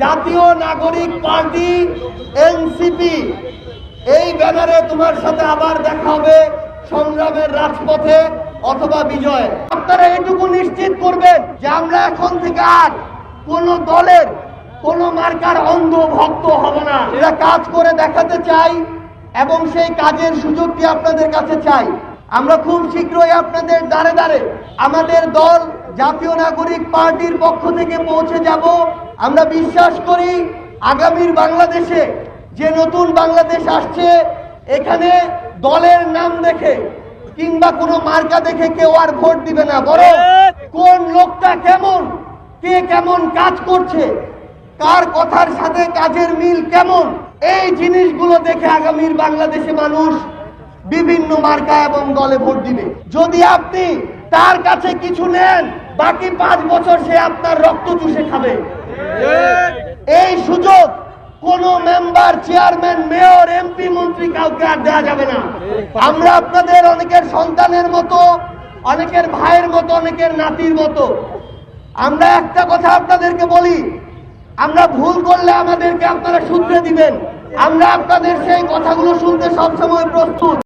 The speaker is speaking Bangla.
জাতীয় নাগরিক পার্টি এনসিপি এই ব্যানারে তোমার সাথে আবার দেখা হবে সংগ্রামের রাজপথে অথবা বিজয়। আপনারা এটুকু নিশ্চিত করবেন যে আমরা এখন থেকে আর কোন দলের কোন মার্কার অন্ধ ভক্ত হব না। এরা কাজ করে দেখাতে চাই এবং সেই কাজের সুযোগটি আপনাদের কাছে চাই। আমরা খুব শীঘ্রই আপনাদের দ্বারে দ্বারে আমাদের দল জাতীয় নাগরিক পার্টির পক্ষ থেকে পৌঁছে যাব। আমরা বিশ্বাস করি আগামীর বাংলাদেশে যে নতুন বাংলাদেশ আসছে, এখানে দলের নাম দেখে কিংবা কোনো মার্কা দেখে কেউ আর ভোট দিবে না, বরং কোন লোকটা কেমন, কে কেমন কাজ করছে, কার কথার সাথে কাজের মিল কেমন, এই জিনিসগুলো দেখে আগামীর বাংলাদেশে মানুষ বিভিন্ন মার্কা এবং দলে ভোট দিবে। যদি আপনি তার কাছে কিছু নেন, বাকি 5 বছর সে আপনার রক্ত চুষে খাবে। এই সুযোগ কোন মেম্বার, চেয়ারম্যান, মেয়র, এমপি, মন্ত্রী কাউকে আর দেওয়া যাবে না। আমরা আপনাদের অনেকের সন্তানের মতো, অনেকের ভাইয়ের মতো, অনেকের নাতির মতো। আমরা একটা কথা আপনাদেরকে বলি, আমরা ভুল করলে আমাদেরকে আপনারা শুধরে দিবেন। আমরা আপনাদের সেই কথাগুলো শুনতে সবসময় প্রস্তুত।